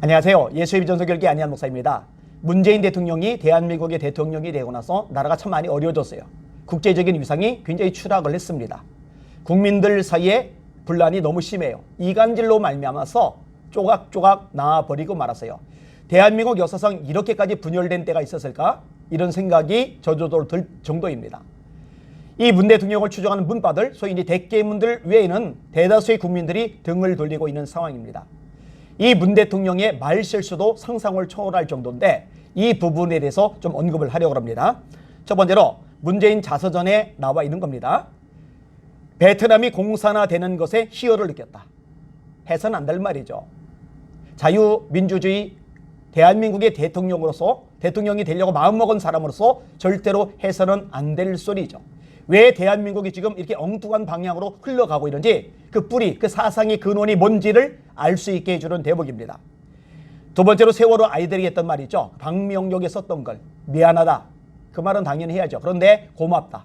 안녕하세요. 예수의 전서결기 안희한 목사입니다. 문재인 대통령이 대한민국의 대통령이 되고 나서 나라가 참 많이 어려워졌어요. 국제적인 위상이 굉장히 추락을 했습니다. 국민들 사이에 분란이 너무 심해요. 이간질로 말미암아서 조각조각 나와버리고 말았어요. 대한민국 역사상 이렇게까지 분열된 때가 있었을까? 이런 생각이 저절로 들 정도입니다. 이 문 대통령을 추종하는 문파들, 소위 이제 대깨문들 외에는 대다수의 국민들이 등을 돌리고 있는 상황입니다. 이 문 대통령의 말실수도 상상을 초월할 정도인데 이 부분에 대해서 좀 언급을 하려고 합니다. 첫 번째로 문재인 자서전에 나와 있는 겁니다. 베트남이 공산화되는 것에 희열을 느꼈다. 해서는 안 될 말이죠. 자유민주주의 대한민국의 대통령으로서 대통령이 되려고 마음먹은 사람으로서 절대로 해서는 안 될 소리죠. 왜 대한민국이 지금 이렇게 엉뚱한 방향으로 흘러가고 있는지 그 뿌리, 그 사상의 근원이 뭔지를 알 수 있게 해주는 대목입니다. 두 번째로 세월호 아이들이 했던 말이 있죠. 방명록에 썼던 걸 미안하다. 그 말은 당연히 해야죠. 그런데 고맙다.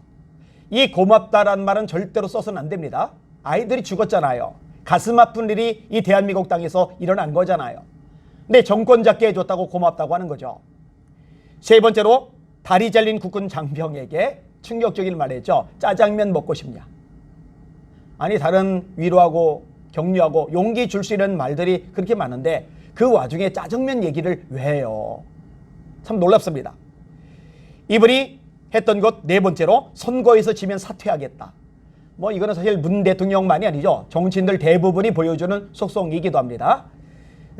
이 고맙다라는 말은 절대로 써서는 안 됩니다. 아이들이 죽었잖아요. 가슴 아픈 일이 이 대한민국 땅에서 일어난 거잖아요. 근데 정권 잡게 해줬다고 고맙다고 하는 거죠. 세 번째로 다리 잘린 국군 장병에게 충격적인 말을 했죠. 짜장면 먹고 싶냐. 아니 다른 위로하고 격려하고 용기 줄 수 있는 말들이 그렇게 많은데 그 와중에 짜장면 얘기를 왜 해요? 참 놀랍습니다. 이분이 했던 것 네 번째로 선거에서 지면 사퇴하겠다. 뭐 이거는 사실 문 대통령만이 아니죠. 정치인들 대부분이 보여주는 속성이기도 합니다.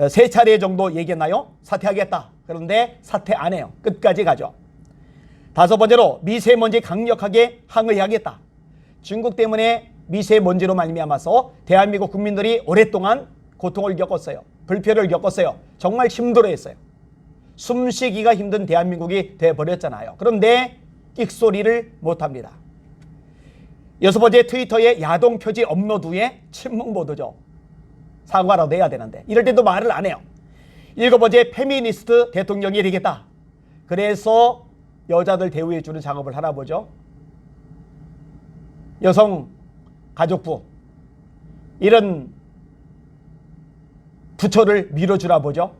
세 차례 정도 얘기했나요? 사퇴하겠다. 그런데 사퇴 안 해요. 끝까지 가죠. 다섯 번째로 미세먼지 강력하게 항의하겠다. 중국 때문에 미세먼지로 말미암아서 대한민국 국민들이 오랫동안 고통을 겪었어요. 불편을 겪었어요. 정말 힘들어했어요. 숨쉬기가 힘든 대한민국이 돼버렸잖아요. 그런데 끽소리를 못합니다. 여섯 번째 트위터의 야동 표지 업로드 후에 침묵 모드죠. 사과라도 해야 되는데 이럴 때도 말을 안 해요. 일곱 번째 페미니스트 대통령이 되겠다. 그래서 여자들 대우해주는 작업을 하나 보죠. 여성가족부 이런 부처를 밀어주나 보죠.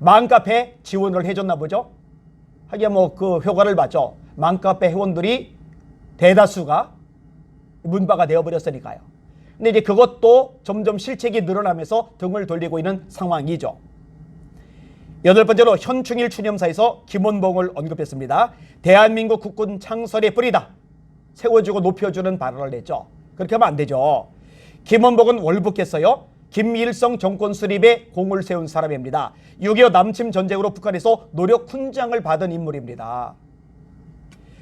맘카페 지원을 해줬나 보죠. 하긴 뭐 그 효과를 봤죠. 맘카페 회원들이 대다수가 문바가 되어버렸으니까요. 근데 이제 그것도 점점 실책이 늘어나면서 등을 돌리고 있는 상황이죠. 여덟 번째로 현충일 추념사에서 김원봉을 언급했습니다. 대한민국 국군 창설의 뿌리다. 세워주고 높여주는 발언을 했죠. 그렇게 하면 안 되죠. 김원봉은 월북했어요. 김일성 정권 수립에 공을 세운 사람입니다. 6.25 남침 전쟁으로 북한에서 노력 훈장을 받은 인물입니다.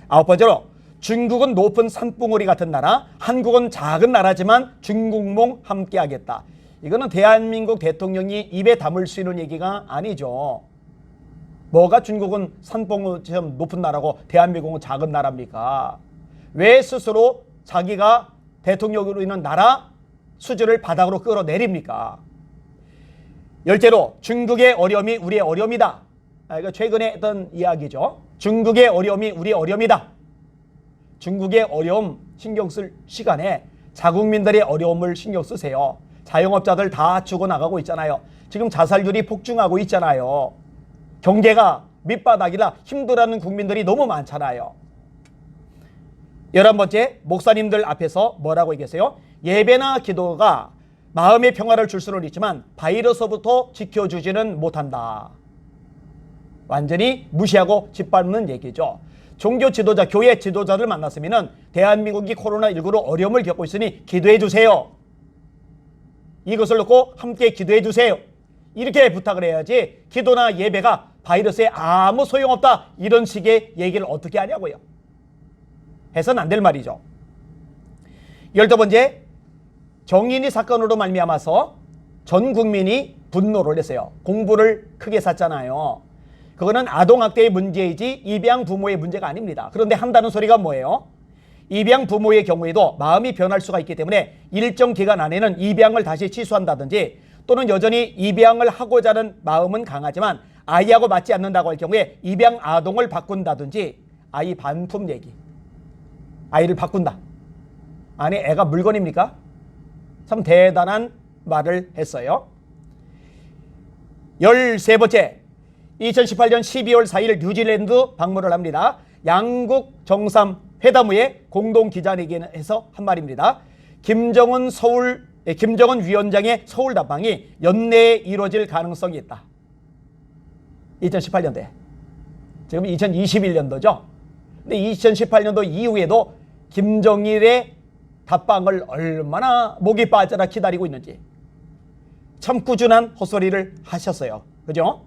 아홉 번째로 중국은 높은 산봉우리 같은 나라, 한국은 작은 나라지만 중국몽 함께하겠다. 이거는 대한민국 대통령이 입에 담을 수 있는 얘기가 아니죠. 뭐가 중국은 산봉우리처럼 높은 나라고 대한민국은 작은 나라입니까? 왜 스스로 자기가 대통령으로 있는 나라 수준을 바닥으로 끌어내립니까? 열째로 중국의 어려움이 우리의 어려움이다. 이거 최근에 했던 이야기죠. 중국의 어려움이 우리의 어려움이다. 중국의 어려움 신경 쓸 시간에 자국민들의 어려움을 신경 쓰세요. 자영업자들 다 죽어나가고 있잖아요. 지금 자살률이 폭증하고 있잖아요. 경제가 밑바닥이라 힘들어하는 국민들이 너무 많잖아요. 11번째, 목사님들 앞에서 뭐라고 얘기했어요? 예배나 기도가 마음의 평화를 줄 수는 있지만 바이러스부터 지켜주지는 못한다. 완전히 무시하고 짓밟는 얘기죠. 종교 지도자, 교회 지도자를 만났으면 대한민국이 코로나19로 어려움을 겪고 있으니 기도해 주세요. 이것을 놓고 함께 기도해 주세요. 이렇게 부탁을 해야지 기도나 예배가 바이러스에 아무 소용없다. 이런 식의 얘기를 어떻게 하냐고요. 해서는 안 될 말이죠. 12번째, 정인이 사건으로 말미암아서 전 국민이 분노를 했어요. 공부를 크게 샀잖아요. 그거는 아동학대의 문제이지 입양 부모의 문제가 아닙니다. 그런데 한다는 소리가 뭐예요? 입양 부모의 경우에도 마음이 변할 수가 있기 때문에 일정 기간 안에는 입양을 다시 취소한다든지 또는 여전히 입양을 하고자 하는 마음은 강하지만 아이하고 맞지 않는다고 할 경우에 입양 아동을 바꾼다든지 아이 반품 얘기. 아이를 바꾼다. 아니 애가 물건입니까? 참 대단한 말을 했어요. 13번째, 2018년 12월 4일 뉴질랜드 방문을 합니다. 양국 정상회담 후에 공동 기자회견에서 한 말입니다. 김정은 위원장의 서울 답방이 연내에 이루어질 가능성이 있다. 2018년도에. 지금 2021년도죠. 근데 2018년도 이후에도 김정일의 답방을 얼마나 목이 빠져라 기다리고 있는지 참 꾸준한 헛소리를 하셨어요. 그죠?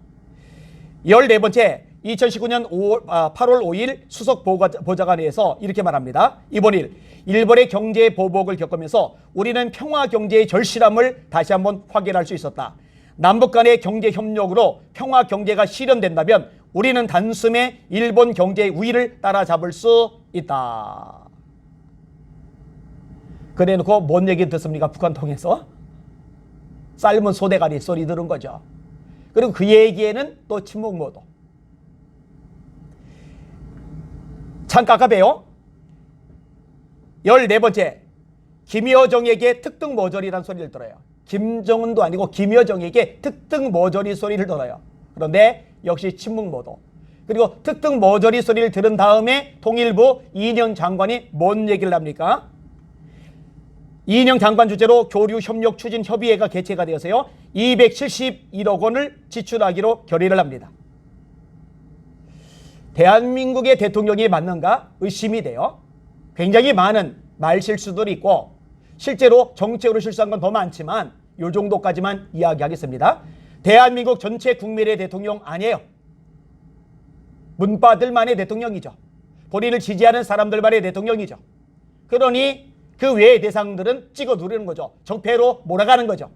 14번째, 2019년 8월 5일 수석 보좌관회에서 이렇게 말합니다. 이번 일, 일본의 경제 보복을 겪으면서 우리는 평화 경제의 절실함을 다시 한번 확인할 수 있었다. 남북 간의 경제 협력으로 평화 경제가 실현된다면 우리는 단숨에 일본 경제의 우위를 따라잡을 수 있다. 그래 놓고 뭔 얘기 듣습니까? 북한 통해서? 삶은 소대가리 소리 들은 거죠. 그리고 그 얘기에는 또 침묵 모드. 참 깝깝해요. 14번째, 김여정에게 특등 모조리란 소리를 들어요. 김정은도 아니고 김여정에게 특등 모조리 소리를 들어요. 그런데 역시 침묵 모드. 그리고 특등 모조리 소리를 들은 다음에 통일부 이인영 장관이 뭔 얘기를 합니까? 이인영 장관 주재로 교류협력추진협의회가 개최가 되어서요 271억 원을 지출하기로 결의를 합니다. 대한민국의 대통령이 맞는가 의심이 돼요. 굉장히 많은 말실수들이 있고 실제로 정책으로 실수한 건 더 많지만 이 정도까지만 이야기하겠습니다. 대한민국 전체 국민의 대통령 아니에요. 문바들만의 대통령이죠. 본인을 지지하는 사람들만의 대통령이죠. 그러니 그 외의 대상들은 찍어 누르는 거죠. 적폐로 몰아가는 거죠.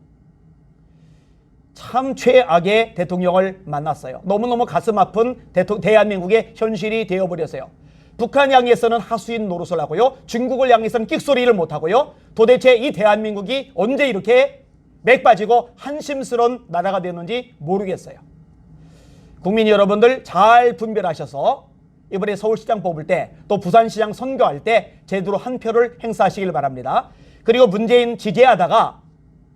참 최악의 대통령을 만났어요. 너무너무 가슴 아픈 대한민국의 현실이 되어버렸어요. 북한 향해서는 하수인 노릇을 하고요. 중국을 향해서는 끽소리를 못하고요. 도대체 이 대한민국이 언제 이렇게 맥 빠지고 한심스러운 나라가 되었는지 모르겠어요. 국민 여러분들 잘 분별하셔서 이번에 서울시장 뽑을 때 또 부산시장 선거할 때 제대로 한 표를 행사하시길 바랍니다. 그리고 문재인 지지하다가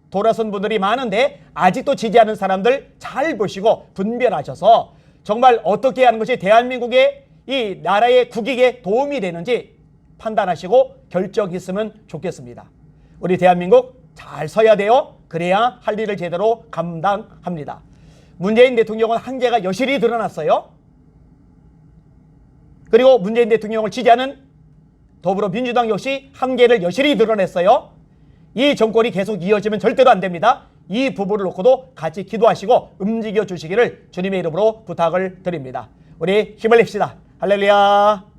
돌아선 분들이 많은데 아직도 지지하는 사람들 잘 보시고 분별하셔서 정말 어떻게 하는 것이 대한민국의 이 나라의 국익에 도움이 되는지 판단하시고 결정했으면 좋겠습니다. 우리 대한민국 잘 서야 돼요. 그래야 할 일을 제대로 감당합니다. 문재인 대통령은 한계가 여실히 드러났어요. 그리고 문재인 대통령을 지지하는 더불어민주당 역시 한계를 여실히 드러냈어요. 이 정권이 계속 이어지면 절대로 안 됩니다. 이 부분을 놓고도 같이 기도하시고 움직여 주시기를 주님의 이름으로 부탁을 드립니다. 우리 힘을 냅시다. 할렐루야.